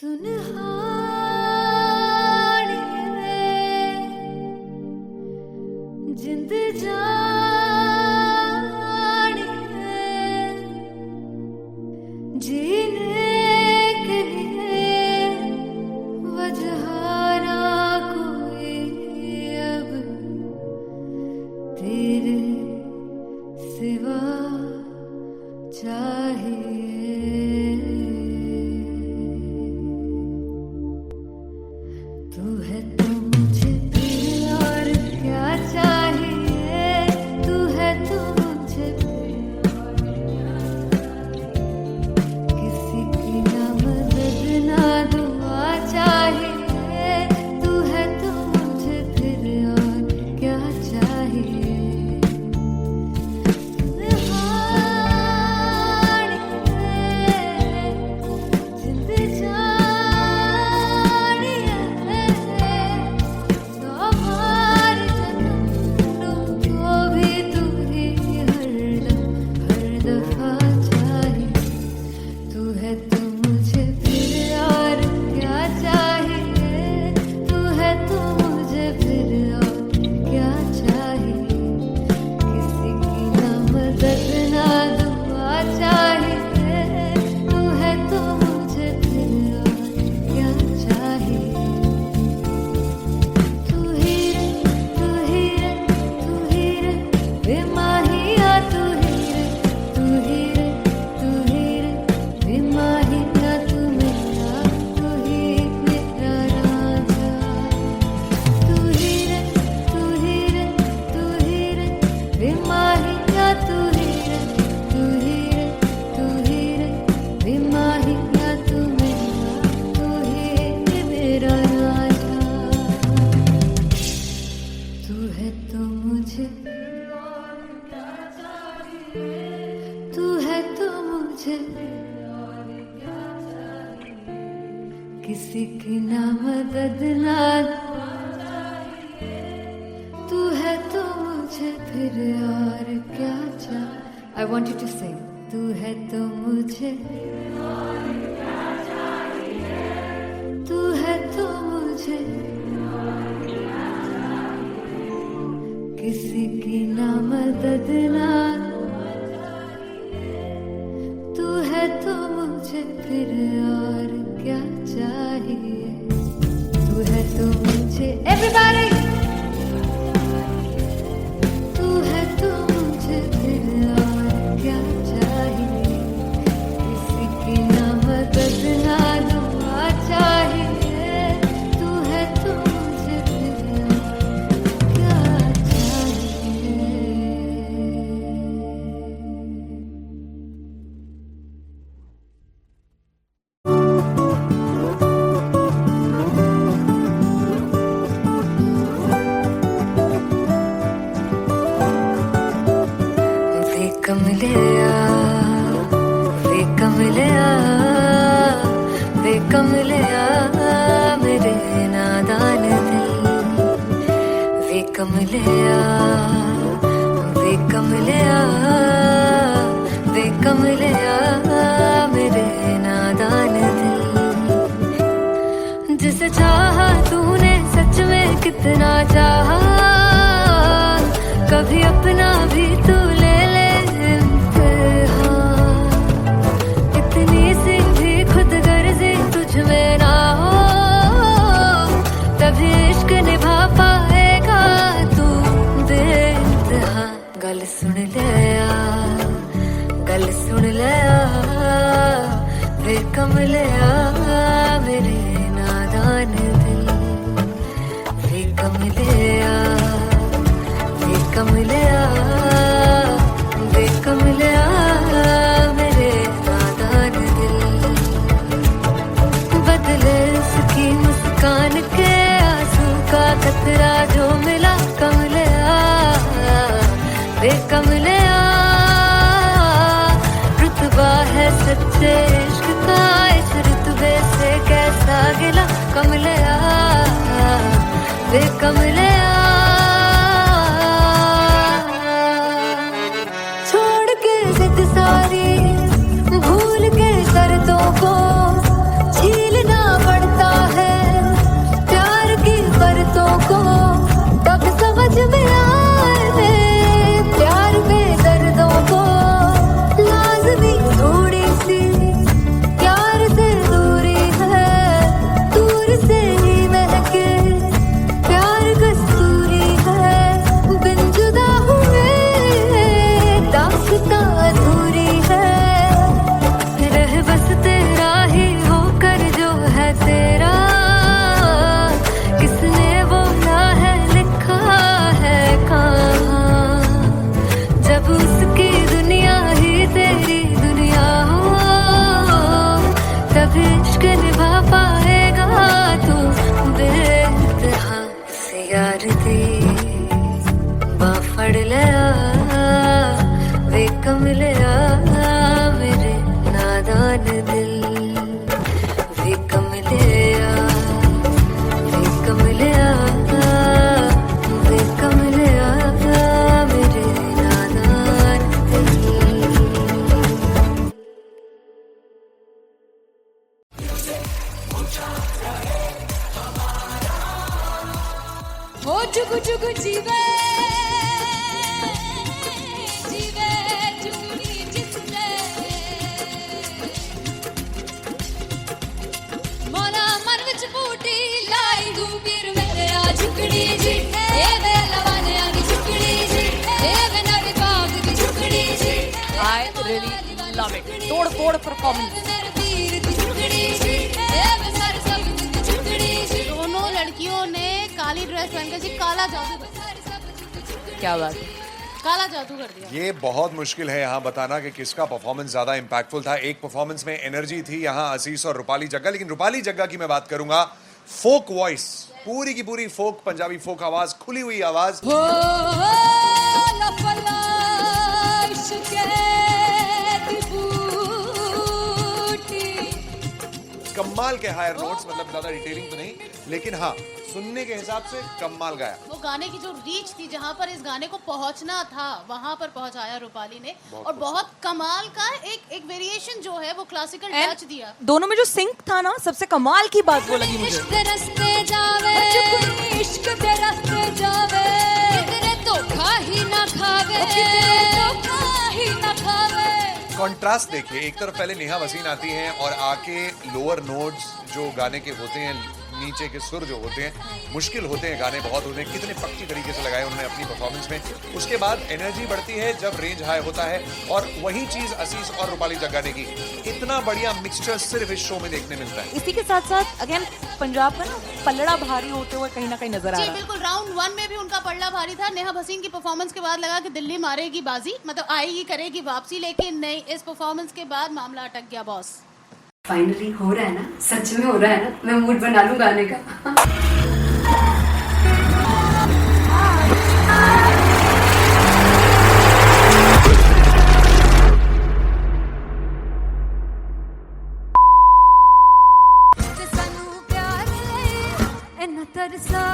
सुनहारिए जिंद जानिए जीने के लिए वजह ना कोई अब तेरे सिवा चाहिए। तू है तो मुझे फिर और क्या चाहिए, तू है तो मुझे फिर और क्या चाहिए। किसी की ना मदद ना दुआ चाहिए, तू है तो मुझे फिर और क्या चाहिए। किसी की ना मदद ना तू है तो मुझे फिर और क्या चाहिए। I want you to sing. तू है तो मुझे तू है तो मुझे किसी की ना मदद ना तू है तो मुझे फिर और क्या चाहिए। तू है तो मुझे everybody तू है तो मुझे फिर और क्या चाहिए। किसी की ना मदद ना दुआ चाहिए, तू है तो मुझे फिर और क्या चाहिए। वे कमलिया मेरे नादान दिल। वे कमलिया मेरे नादान दिल। जिसे चाहा तूने सच में कितना चाहा, कभी अपना भी तू ले ले इम्तिहान। इतनी सी भी खुद गर्जी तुझ में ना हो, तभी इश्क निभा पाएगा तू बेइंतहा। गल सुन लिया वे कमलिया मेरे नादान दिल। वे कमलिया मेरे नादान दिल। बदले उसकी मुस्कान के आंसू का कतरा जो मिला कमलिया वे कमलिया। रुतबा है सच्चे इश्क का, इस रुतबे से कैसा गिला कमलिया वे कमलिया। छोड़ के जिद सारी भूल के शर्तों को, झीलना हो जुगु जुगु जीवे जीवे जुगनी जिसने मोरा मन विच बूटी लाई गुबीर मेरे आ झुकड़ी जी ए वे लवाने आगी झुकड़ी जी ए वे नवी बाग की झुकड़ी जी I really love it. तोड़ परफॉर्मेंस। दोनों लड़कियों ने काली ड्रेस पहनकर जी काला जादू कर दिया। क्या बात है, काला जादू कर दिया। ये बहुत मुश्किल है यहाँ बताना कि किसका परफॉर्मेंस ज्यादा इंपैक्टफुल था। एक परफॉर्मेंस में एनर्जी थी यहाँ असीस और रूपाली जग्गा, लेकिन रूपाली जग्गा की मैं बात करूंगा, फोक वॉइस, पूरी की पूरी फोक, पंजाबी फोक आवाज, खुली हुई आवाज। कमाल के हायर नोट्स, मतलब ज्यादा डिटेलिंग तो नहीं, लेकिन हाँ सुनने के हिसाब से कमाल गाया। वो गाने की जो रीच थी, जहाँ पर इस गाने को पहुंचना था वहां पर पहुंचाया रूपाली ने, और बहुत कमाल का एक वेरिएशन जो है वो क्लासिकल टच दिया। दोनों में जो सिंक था ना, सबसे कमाल की बात वो लगी मुझे। इश्क दे रास्ते जावे इश्क दे रास्ते जावे कितने धोखा ही ना खावे धोखा ही ना खावे। कॉन्ट्रास्ट देखिए, एक तरफ पहले नेहा वसीन आती हैं और आके लोअर नोट्स जो गाने के होते हैं, नीचे के सुर जो होते हैं, मुश्किल होते हैं, गाने बहुत होते हैं, कितने पक्की तरीके से लगाए उन्होंने अपनी परफॉर्मेंस में। उसके बाद एनर्जी बढ़ती है जब रेंज हाई होता है, और वही चीज असीस और रूपाली जग्गा ने की। इतना बढ़िया मिक्सचर सिर्फ इस शो में देखने मिलता है। इसी के साथ साथ अगेन पंजाब का ना पलड़ा भारी होते हुए कहीं ना कहीं नजर आ जी रहा है। बिल्कुल, राउंड 1 में भी उनका पलड़ा भारी था। नेहा भसीन की परफॉर्मेंस के बाद लगा कि दिल्ली मारेगी बाजी, मतलब आएगी करेगी वापसी, लेकिन नहीं, इस परफॉर्मेंस के बाद मामला अटक गया बॉस। फाइनली हो रहा है ना, सच में हो रहा है ना, मैं मूड बना लूं गाने का। तरसा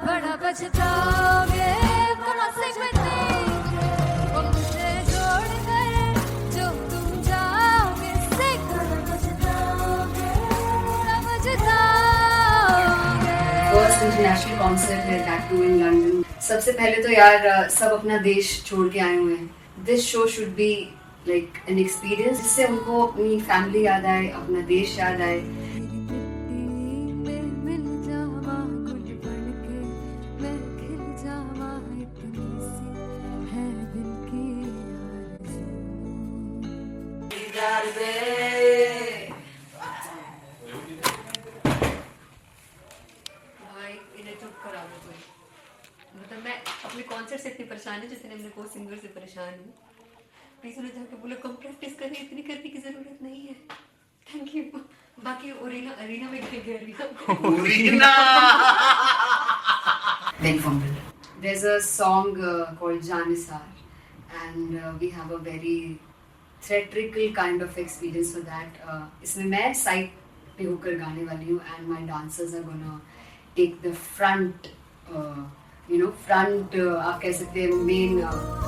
बड़ा बचताओगे कहाँ से बचेंगे वो मुझे जोड़ कर जो तुम जाओगे से बड़ा बचताओगे फर्स्ट इंटरनेशनल कॉन्सर्ट है, दैट टू इन लंदन। सबसे पहले तो यार सब अपना देश छोड़ के आए हुए हैं। This show should be like an experience, जिससे उनको अपनी फैमिली याद आए, अपना देश याद आए। मतलब मैं अपने कॉन्सर्ट से इतनी परेशान हूँ जितने अपने को सिंगर से परेशान हूँ। प्लीज उन्हें जाके बोलो कम प्रैक्टिस करें, इतनी करने की जरूरत नहीं है। Thank you. बाकी अरीना में Big fumble. There's a song called Janisar, and we have a very theatrical kind of experience for that. इसमें मैं साइड पे होकर गाने वाली हूँ, and my dancers are gonna take the front, front आप कह सकते हैं main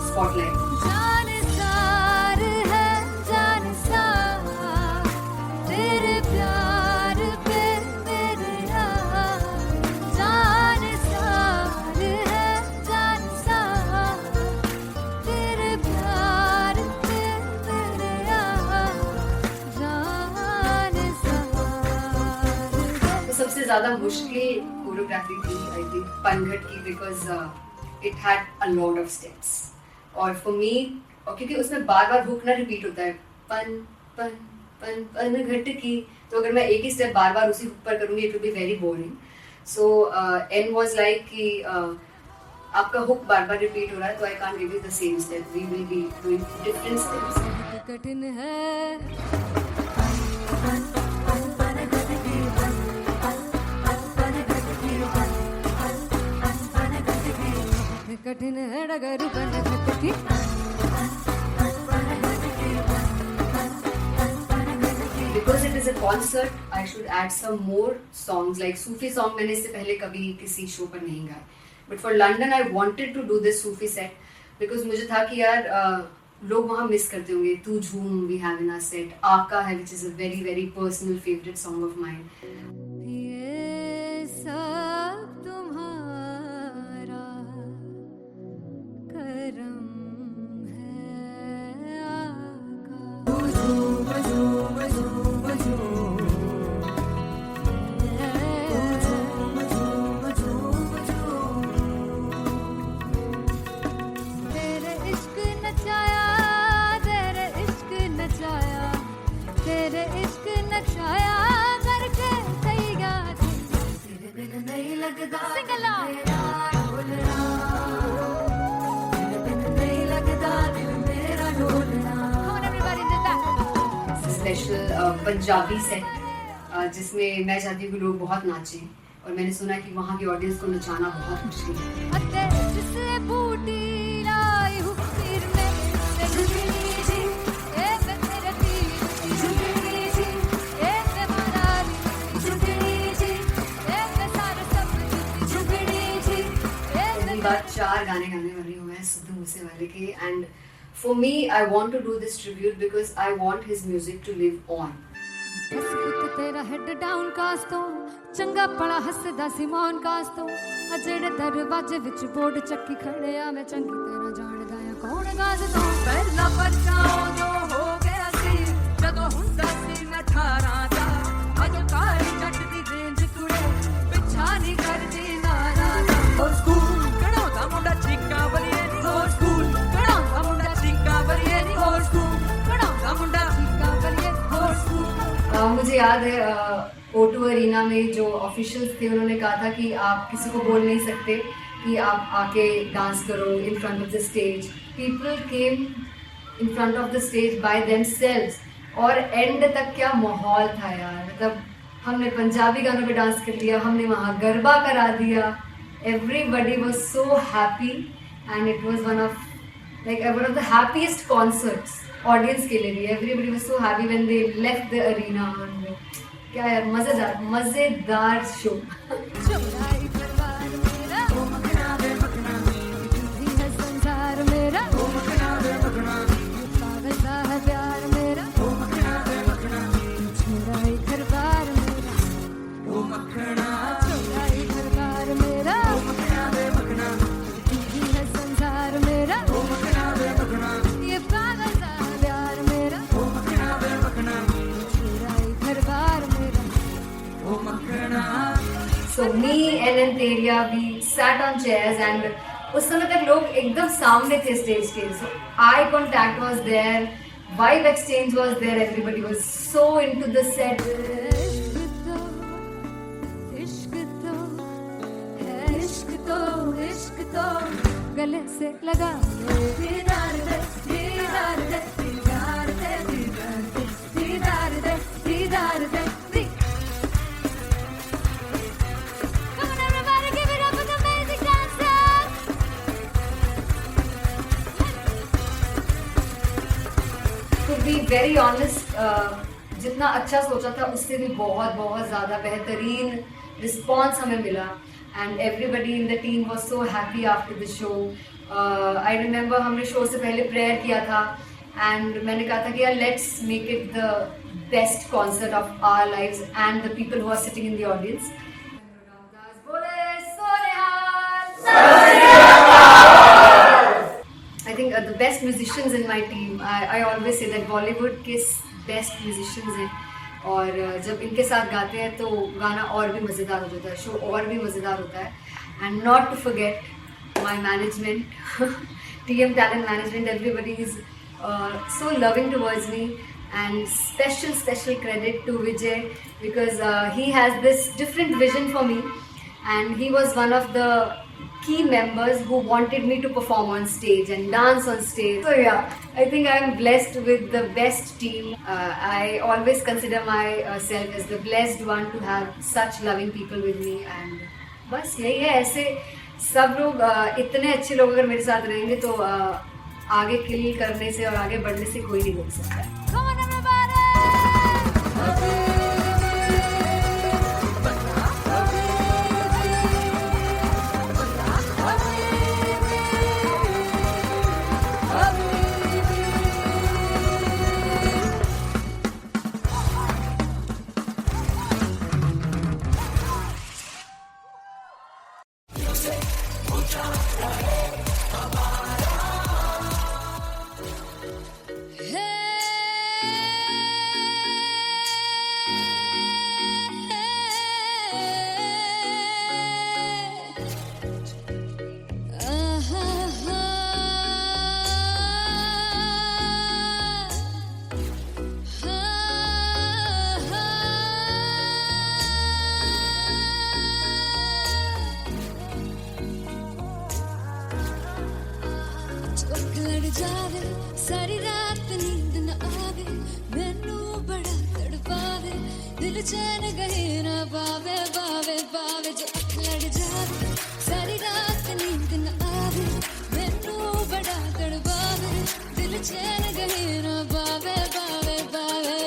spotlight. जानसार है जानसार तेरे प्यार पे मेरे यार जानसार है जानसार तेरे प्यार पे मेरे यार जानसार। तो सबसे ज़्यादा मुश्किल कोरियोग्राफी थी आई थिंक पनघट की, because it had a lot of steps, और फॉर मी, और क्योंकि उसमें बार बार हुक ना रिपीट होता है, पन पन पन पनघट की, तो अगर मैं एक ही स्टेप बार बार उसी हुक पर करूंगी it will be very boring. So an was like कि आपका हुक बार बार रिपीट हो रहा है, तो I can't give you the same step, we will be doing different steps. कठिन है कठिन है डगर बनघट की Because it is a concert, I should add some more songs, like Sufi song मैंने इससे पहले कभी किसी शो पर नहीं गाए, but for London I wanted to do this Sufi set because मुझे था कि यार लोग वहाँ मिस करते होंगे. तू झूम we have in our set, आका है which is a very very personal favorite song of mine. ये सब तुम्हारा करम है आका. तेरे इश्क नचाया, तेरे इश्क नचाया, तेरे इश्क नचाया करके तैयार. तेरे बिन नहीं लगता सिंगला ढोलना, तेरे बिन नहीं लगता दिल मेरा ढोलना. Come on everybody do that. Special Punjabi set जिसमें मैं चाहती हूँ कि लोग बहुत नाचें, और मैंने सुना कि वहाँ की ऑडियंस को नचाना बहुत मुश्किल है. अते जिससे बूटी लाई हूँ फिर मैं से झुकनी जी, ए मैं तेरे तीर की झुकनी जी, ए मैं माराली की झुकनी जी, ए मैं सारे सब की झुकनी जी, ए पहली बार 4 गाने गाने वाली हूँ मैं सिद्धू मूसेवाले के. And for me I want to do this tribute because I want his music to live on. बस पुत तेरा हेड डाउन कास तो चंगा पड़ा हसदा सी मौन कास तो अजड़े दरवाजे विच बोर्ड चक्की खड़े आ मैं चंगी तेरा जानदा आ कौन गाज तो ਪਹਿਲਾ ਬੱਚਾ ਉਦੋਂ ਹੋ ਗਿਆ ਸੀ ਜਦੋਂ ਹੁੰਦਾ ਸੀ ਮੈਂ 18 ਦਾ ਅਜੋ ਕਾਲੀ ਜੱਟ ਦੀ ਰੇਂਜ ਕੁੜੇ ਪਿੱਛਾ ਨਹੀਂ ਕਰਦੀ ਨਾਰਾ ਦਾ ਹੋਰ ਸਕੂਲ ਕਢਾਉਂਦਾ ਮੁੰਡਾ ਚੀਕਾਂ ਬਲੀਏ ਨੀ ਹੋਰ ਸਕੂਲ ਕਢਾਉਂਦਾ ਮੁੰਡਾ ਚੀਕਾਂ ਬਲੀਏ ਨੀ ਹੋਰ ਸਕੂਲ ਕਢਾਉਂਦਾ ਮੁੰਡਾ का बलिए ਹੋਰ ਸਕੂਲ. मुझे याद है O2 अरीना में जो ऑफिशियल्स थे उन्होंने कहा था कि आप किसी को बोल नहीं सकते कि आप आके डांस करो in front of the stage. People came in front of the stage by themselves, और एंड तक क्या माहौल था यार. मतलब हमने पंजाबी गानों पे डांस कर लिया, हमने वहाँ गरबा करा दिया. Everybody was so happy and it was one of the happiest concerts audience के लिए भी. Everybody was so happy when they left the arena. क्या यार, मजेदार शो. चुराई परिवार मेरा ओ मखना वे मखना भी है संसार मेरा ओ मखना वे मखना पागल सा है प्यार मेरा ओ मखना वे मखना चुराई परिवार मेरा ओ मखना चुराई परिवार मेरा ओ मखना वे मखना भी है संसार मेरा ओ मखना वे मखना ये पागल सा है प्यार मेरा ओ मखना वे मखना चुराई परिवार मेरा. So me and Anteria, we sat on chairs and उस समय तक लोग एकदम सामने थे स्टेज के. So eye contact was there, vibe exchange was there, everybody was so into the set. इश्क तो है, इश्क तो इश्क तो गले से लगा ले. दीदार दे दीदार दे दीदार दे दीदार दे दीदार दे दीदार दे. Come on everybody, give it up for the amazing dancers. To be very honest, जितना अच्छा सोचा था उससे भी बहुत बहुत ज़्यादा बेहतरीन रिस्पॉन्स हमें मिला. And everybody in the team was so happy after the show. I remember हमने शो से पहले प्रेयर किया था एंड मैंने कहा था कि यार let's make it the best concert of our lives and the people who are sitting in the audience. I think the best musicians in my team, I always say that Bollywood के best musicians हैं, और जब इनके साथ गाते हैं तो गाना और भी मज़ेदार हो जाता है, शो और भी मज़ेदार होता है. And not to forget my management, TM Talent Management, everybody is so loving towards me, and special credit to Vijay because he has this different vision for me, and he was one of the key members who wanted me to perform on stage and dance on stage. So yeah, I think I am blessed with the best team. I always consider myself as the blessed one to have such loving people with me, and बस यही है. ऐसे सब लोग इतने अच्छे लोग अगर मेरे साथ रहेंगे तो आगे किल करने से और आगे बढ़ने से कोई नहीं रोक सकता है. Come on everybody. चैन गए ना बावे बावे बावे जो अख लड़ जावे सारी रात नींद न आवे मैनू बड़ा तड़पावे दिल चैन गए ना बावे बावे बावे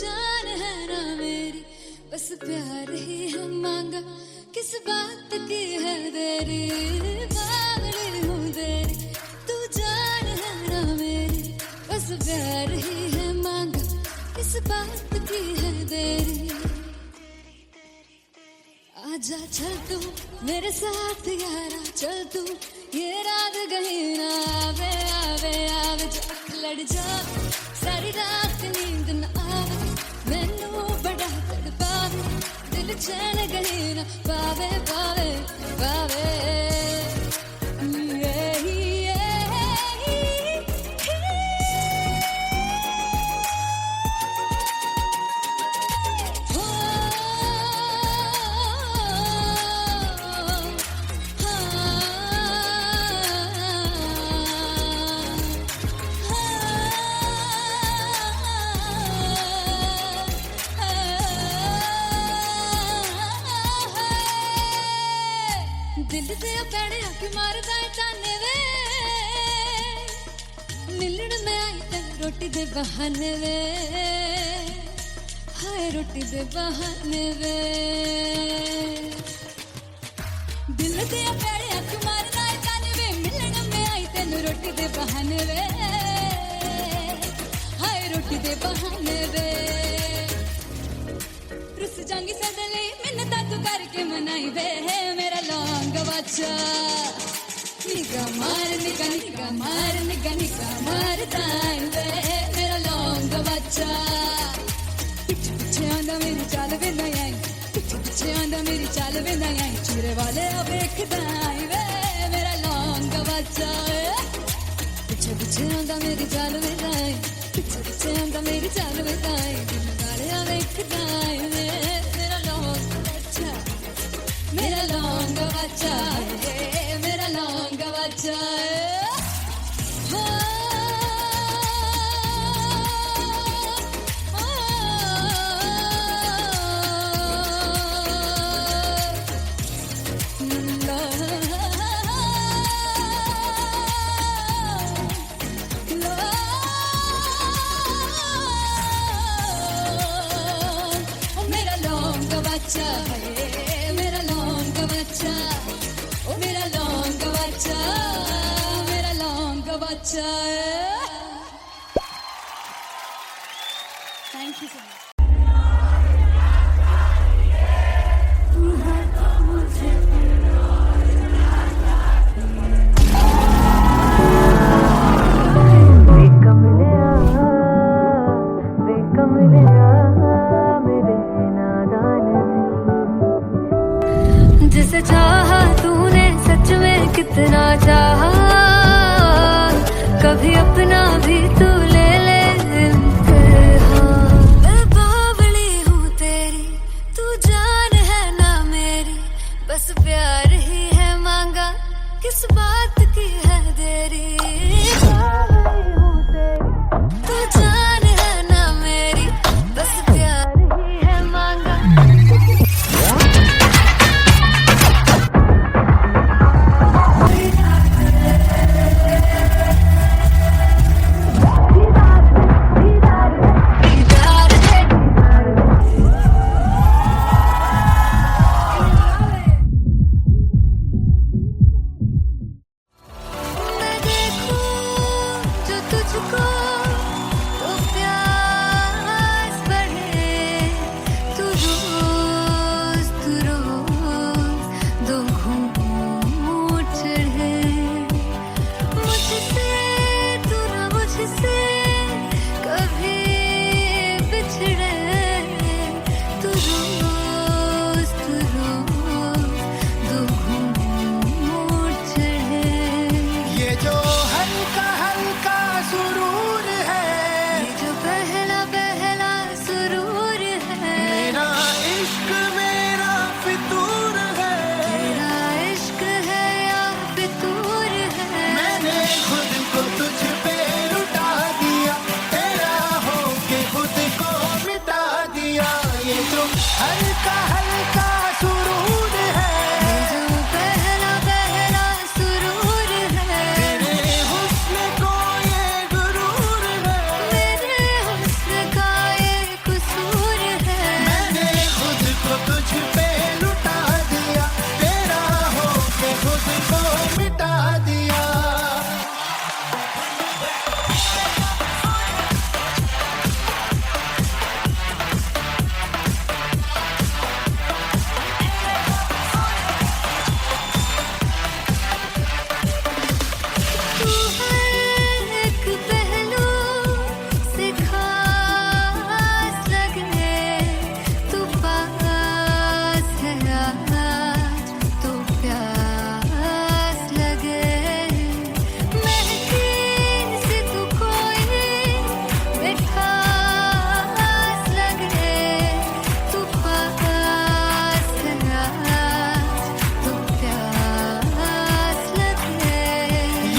जान है ना मेरी बस प्यार ही है मांगा किस बात की है देरी बावली हूँ तेरी तू जान है ना मेरी बस प्यार ही है मांगा किस बात की है देरी आजा चल तू मेरे साथ यारा चल तू ये रात गई ना आवे आवे आवे जो अख लड़ जावे सारी रात नींद न आवे मैनू बड़ा तड़पावे दिल चैन गई ना पावे पावे पावे दिल दे पैड़े आके मारदा है ताने वे मिलण में आई तेन रोटी दे बहाने वे हाय रोटी दे बहाने वे दिल दे पैड़े आके मारदा है ताने वे मिलण में आई तेन रोटी दे बहाने वे हाय रोटी दे बहाने वे रुस जांगी सदले मिन्नता तू करके मनाई वे मेरा लौंग बच्चा निगा मार दाई वे मेरा लौंग बच्चा पीछे पीछे आंदा मेरी चाल वे नहीं आई पीछे पीछे आंदा मेरी चाल वे नहीं आई चूरे वाले अब देखदा आई वे मेरा लौंग बच्चा पीछे पीछे आंदा मेरी चाल वे नहीं आई पीछे पीछे आंदा मेरी चाल वे नहीं आई दिल वाले अब देखदा आई वे मेरा लौंग बच्चा मेरा लौंग बच्चा मेरा लौंग बच्चा मेरा लौंग बच्चा मेरा लौंग बच्चा ओ मेरा लौंग बच्चा मेरा लौंग बच्चा थैंक यू सो मच जिसे चाहा तूने सच में कितना चाहा कभी अपना भी तू ले ले मैं बावली हूँ तेरी तू जान है ना मेरी बस प्यार ही है मांगा किस बात की है देरी बावली हूँ तेरी तू जान है ना मेरी बस प्यार ही है मांगा सुरूर है, ये जो पहला पहला सुरूर है, मेरा इश्क मेरा फितूर है, तेरा इश्क है या फितूर है, मैंने खुद को तुझ पे लुटा दिया, तेरा होके खुद को मिटा दिया। ये जो हल्का हल्का सुरूर है, ये जो पहला पहला सुरूर है, तेरे हुस्न को ये गुरूर है, मेरे हुस्न का ये कसूर है, मैंने खुद को तुझ पे लुटा दिया, तेरा होके खुद को मिटा दिया। तू हर एक पहलू से खास लगे, तू पास है आज तो प्यास लगे, महकी से तू कोई खास लगे, तू पास है आज तो प्यास लगे।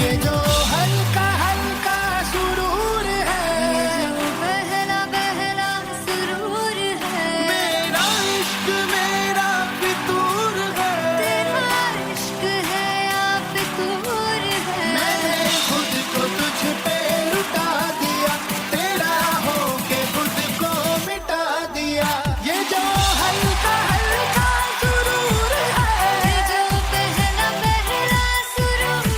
ये जो हल्का हल्का सुरूर है, ये जो पहला पहला सुरूर है, मेरा इश्क मेरा फितूर है, तेरा इश्क है या फितूर है, मैंने खुद को तुझ पे लुटा दिया, तेरा होके खुद को मिटा दिया। ये जो हल्का हल्का सुरूर है, ये जो पहला पहला सुरूर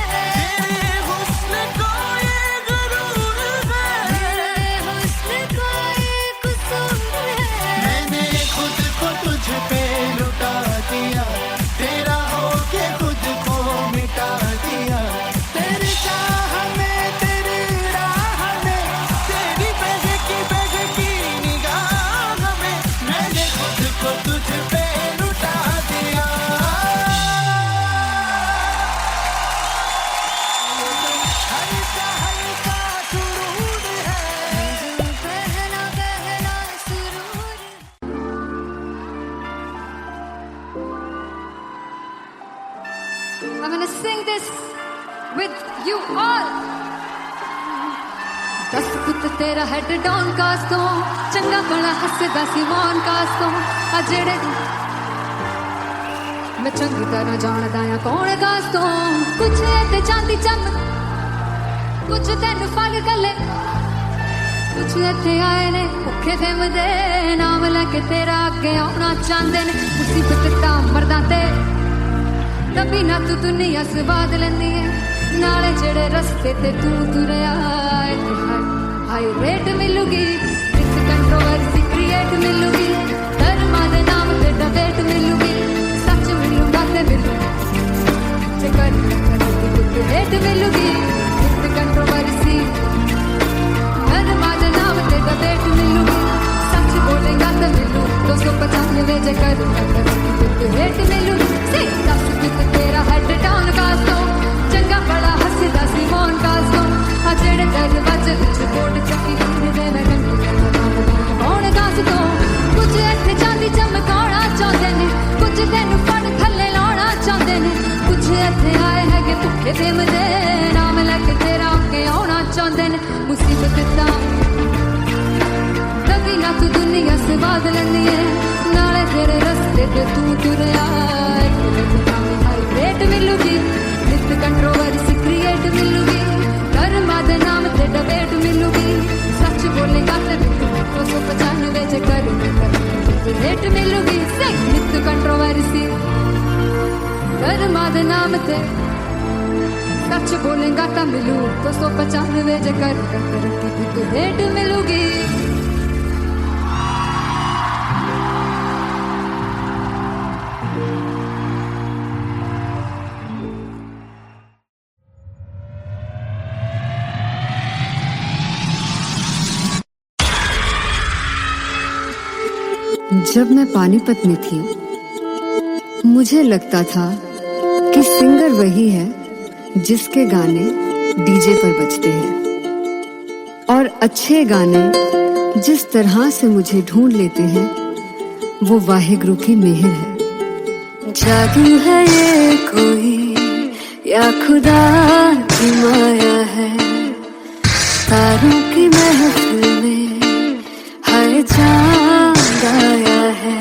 है, तेरे हुस्न को ये गुरूर है, मेरे हुस्न का ये कसूर है, मैंने खुद को तुझ पे लुटा दिया, तेरा होके खुद को मिटा दिया। तेरी चाह में तेरी राह में तेरी बहकी निगाह में मैंने खुद को तुझ पे लुटा दिया। हल्का हल्का सुरूर है, ये जो पहला पहला सुरूर है। I'm gonna sing this with you all. दस पुत तेरा हेड डाउन कास तो चंगा बड़ा हसदा सी मौन कास तो आ जेड़े मैं चंगी तरह जानदा आ कौन कास तो कुछ ते चांदी चम कुछ तेन फल गले कुछ इत्थे आए ने भुखे फिमदे नाम लैके तेरा अगे आउणा चाहंदे ने मुसीबत तां मरदा ते तभी ना तू दुनिया स्वाद लैंदी है नाले जेड़े रस्ते ते तू तुरया हाई रेट मिलूगी इस कंट्रोवर्सी क्रिएट मिलूगी धर्मा दे नाम ते डिबेट मिलूगी सच मिलूगा ते मिलू जे कर रेट मिलूगी इस कंट्रोवर्सी धर्मा दे नाम ते डिबेट मिलूगी सच बोलेगा ते मिलू 295 जे कर रेट मिलूगी से दस कित तेरा हेड डाउन कास तो चंगा बड़ा हसदा सी मौन कास तो आ जेड़े दरवाजे विच कोट चक्की दे मैं कौन कास तो कुछ इत्थे चांदी चमकाउणा चाहंदे ने कुछ तेनू फड़ थल्ले लाउणा चाहंदे ने कुछ इत्थे आए हैगे भुखे फिमदे नाम लैके तेरा अगे आउणा चाहंदे ने मुसीबत तां तभी ना तू दुनिया स्वाद लैंदी है नाले तेरे रस्ते ते तू तुरया रेट मिलूगी नित कंट्रोवर्सी क्रिएट मिलूगी धर्मा दे नाम ते डिबेट मिलूगी सच बोलेगा ते 295 जे कर रेट मिलूगी से नित कंट्रोवर्सी धर्मा दे नाम ते सच बोलेगा ता मिलू 295 जे कर रेट मिलूगी। जब मैं पानीपत में थी मुझे लगता था कि सिंगर वही है जिसके गाने डीजे पर बजते हैं। अच्छे गाने जिस तरह से मुझे ढूंढ लेते हैं वो वाहिगुरु की मेहर है। जादू है ये कोई या खुदा की माया है, तारों की महफिल में हर चांद आया है।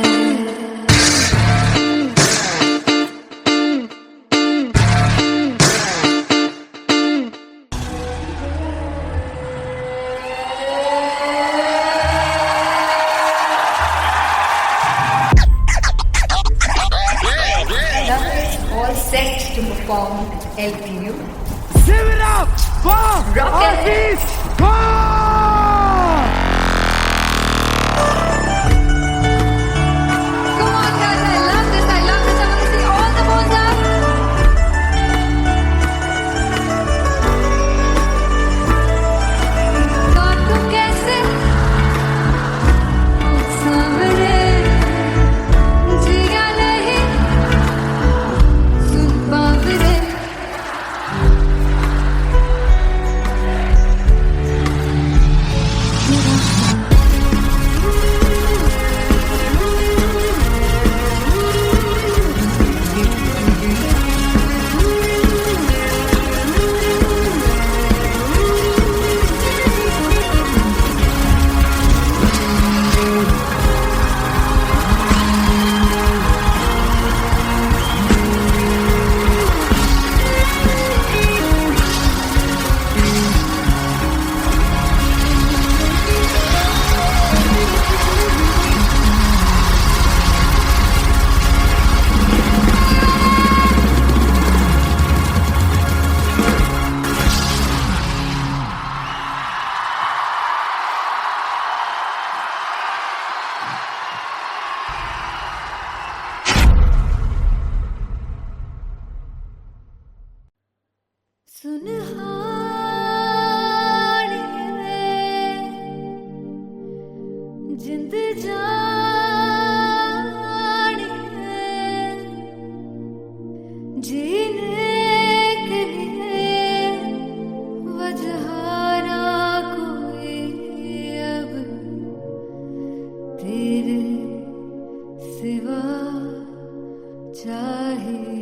All set to perform LPU. Give it up for Rock and Artist Bob! Come on, guys! I love this. I love this. I want to see all the balls up. काटूं कैसे सामने जिया नहीं सुन पावरे। जिंद जान है जीने के लिए वजह ना कोई अब तेरे सिवा चाहिए।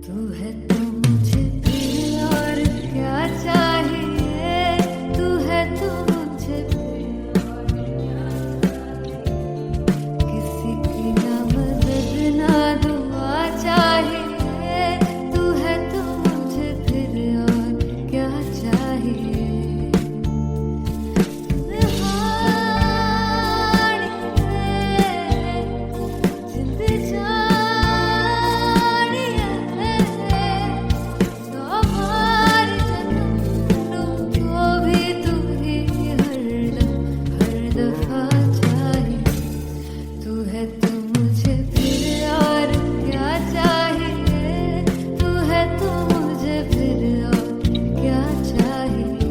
तू है तो मुझे फिर और क्या चाहिए, तू है तो मुझे फिर और क्या चाहिए। किसी की ना मदद ना दुआ चाहिए, तू है तो मुझे फिर और क्या चाहिए। जिंद जानिए सौ बार जन्म तो भी तू ही हर दफा चाहिए। तू है तो मुझे फिर और क्या चाहिए, तू है तो मुझे फिर और क्या चाहिए।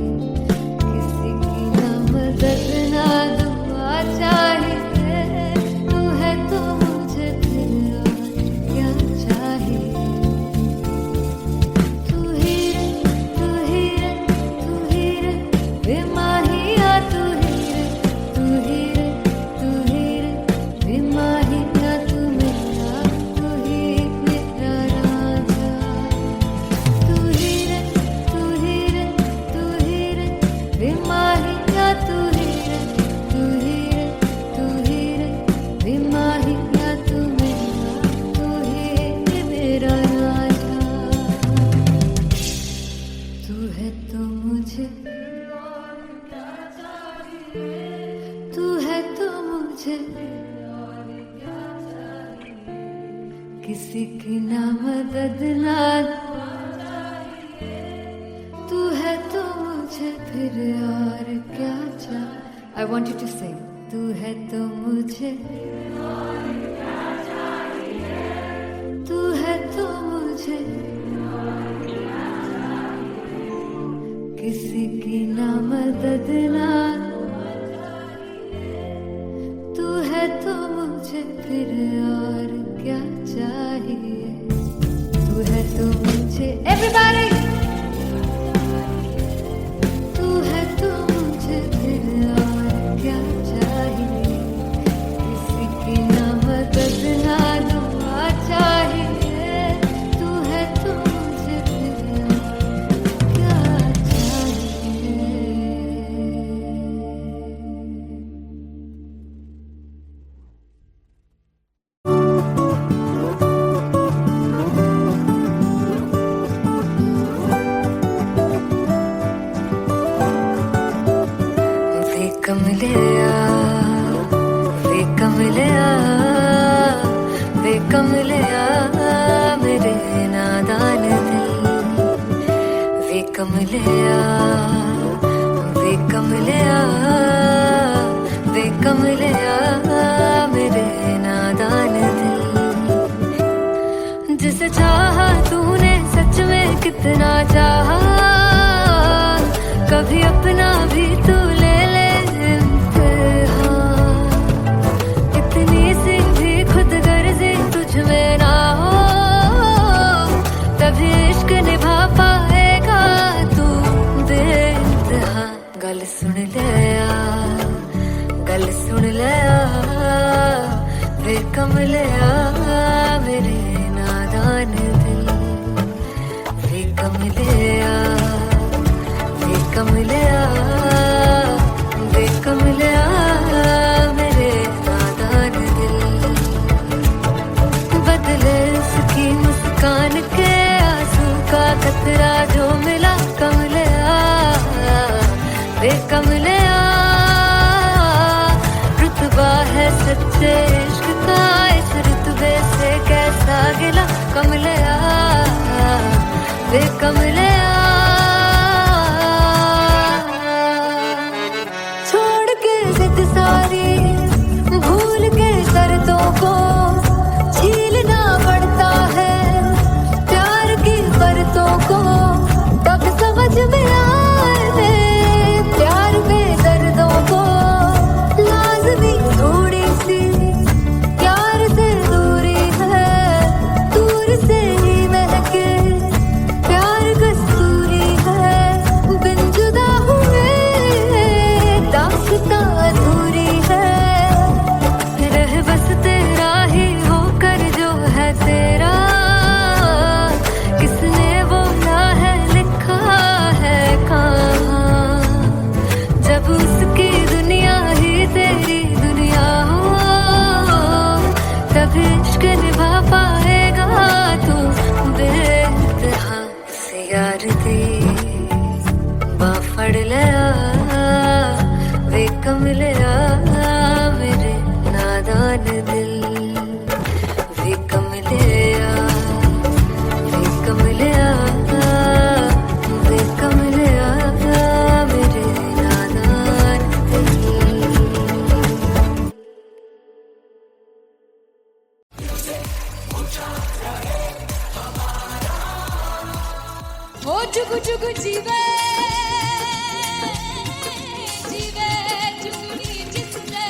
किसी की ना मदद ना दुआ चाहिए, तू है तो मुझे फिर और क्या चाहिए। तू ही रे तू ही रे तू ही रे बेमाहिया, तू ही रे तू ही रे तू ही रे बेमाहिया, तू मेरा तू ही मेरा राजा। तू ही रे तू ही रे तू ही रे बेमाहिया, तू ही रे तू ही रे तू ही रे बेमाहिया, तू मेरा तू ही मेरा राजा। तू है तो मुझे तू है तो मुझे किसी की ना मदद ना तू है तो मुझे फिर और क्या चाहिए। I want you to sing. तू है तो मुझे तू है तो मुझे किसी की ना मदद ना तू है तो मुझे फिर और क्या चाहिए। तू है तो मुझे everybody कमलिया वे कमलिया वे कमलिया मेरे नादान दिल, जिसे चाहा तूने सच में कितना चाहा, कभी अपना भी तू ले ले इम्तिहान, इतनी सी भी खुद गर्जी तुझ में ना हो, तभी इश्क निभा पाएगा तू बेइंतहा। गल सुन लिया गल सुन लिया वे कमलिया मेरे नादान दिल, वे कमलिया वे कमलिया वे कमलिया मेरे नादान दिल, बदले उसकी मुस्कान के आंसू का कतरा जो मिला कमलिया वे कमलिया, रुतबा है सच्चे इश्क का इस रुतबे से कैसा गिला कमलिया वे कमलिया, छोड़ के जिद सारी भूल के शर्तों को छीलना पड़ता है प्यार की परतों को, तब समझ में आए प्यार के दर्दों को, लाज़मी थोड़ी सी प्यार से दूरी है, दूर से ही महके प्यार कस्तूरी है, बिन जुदा हुए दास्तां अधूरी है, रह बस तेरा ही होकर जो है तेरा, किसने बोला है लिखा है कहाँ, जब उसकी दुनिया ही तेरी दुनिया हो, तभी इश्क निभा पाएगा तू बेइंतहा। से यार दी बाफड़ लिया वे कमलिया मेरे नादान दिल, वे कमलिया वे कमलिया वे कमलिया मेरे नादान दिल। हो जुगु जुगु जीवे जीवे जुगनी जिसने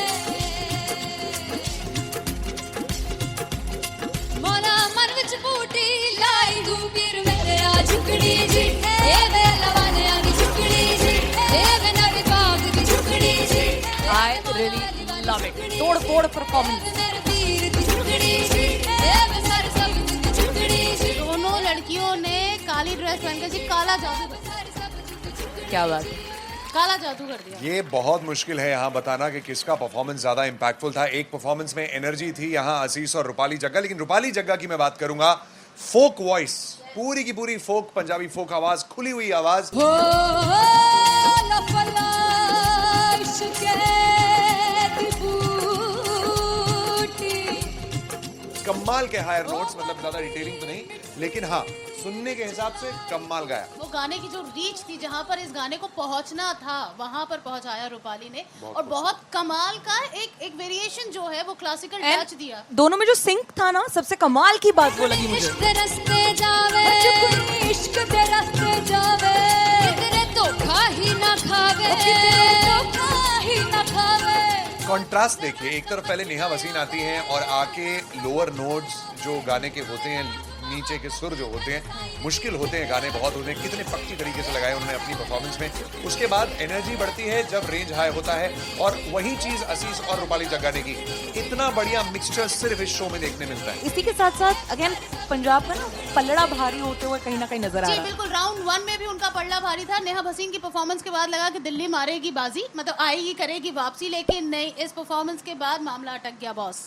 मोरा मन विच बूटी लाई गुबीर मेरे आ झुकड़ी जी, ए वे लवाने आ झुकड़ी जी, ए वे नवी बाग दी झुकड़ी जी, I really love it. तोड़ फोड़ परफॉर्मेंस। मेरे वीर दी झुकड़ी जी, ए वे सर सब दी झुकड़ी जी, दोनों लड़कियों ने काली ड्रेस पहनकर जी काला जादू कर दिया, क्या बात है। काला जादू कर दिया। ये बहुत मुश्किल है यहाँ बताना कि किसका परफॉर्मेंस ज्यादा इम्पैक्टफुल था। एक परफॉर्मेंस में एनर्जी थी यहाँ असीस और रूपाली जग्गा, लेकिन रूपाली जग्गा की मैं बात करूंगा फोक वॉइस, पूरी की पूरी फोक पंजाबी फोक आवाज, खुली हुई आवाज, हो लफला इश्क़े दी बूटी, कमाल के हायर नोट्स, मतलब ज्यादा डिटेलिंग तो नहीं, लेकिन हाँ सुनने के हिसाब से कमाल गाया। वो गाने की जो रीच थी, जहाँ पर इस गाने को पहुंचना था वहां पर पहुंचाया रूपाली ने, और बहुत कमाल का एक वेरिएशन जो है वो क्लासिकल टच दिया। दोनों में जो सिंक था ना, सबसे कमाल की बात वो लगी मुझे। इश्क दे रस्ते जावे इश्क दे रस्ते जावे, किधरे धोखा ही ना खावे, किधरे धोखा ही ना खावे। कॉन्ट्रास्ट देखिए, एक तरफ पहले नेहा वसीन आती हैं और आके लोअर नोट्स जो गाने के होते हैं, नीचे के सुर जो होते हैं, मुश्किल होते हैं, गाने बहुत होते हैं, कितने पक्की तरीके से लगाए उन्होंने अपनी परफॉर्मेंस में। उसके बाद एनर्जी बढ़ती है जब रेंज हाई होता है, और वही चीज असीस और रूपाली जग्गा ने की। इतना बढ़िया मिक्सचर सिर्फ इस शो में देखने मिलता है। इसी के साथ साथ अगेन पंजाब का ना पल्लड़ा भारी होते हुए कहीं ना कहीं नजर आ जी रहा है। बिल्कुल, राउंड 1 में भी उनका पल्ला भारी था। नेहा भसीन की परफॉर्मेंस के बाद लगा कि दिल्ली मारेगी बाजी, मतलब आएगी करेगी वापसी, लेकिन नहीं, इस परफॉर्मेंस के बाद मामला अटक गया बॉस।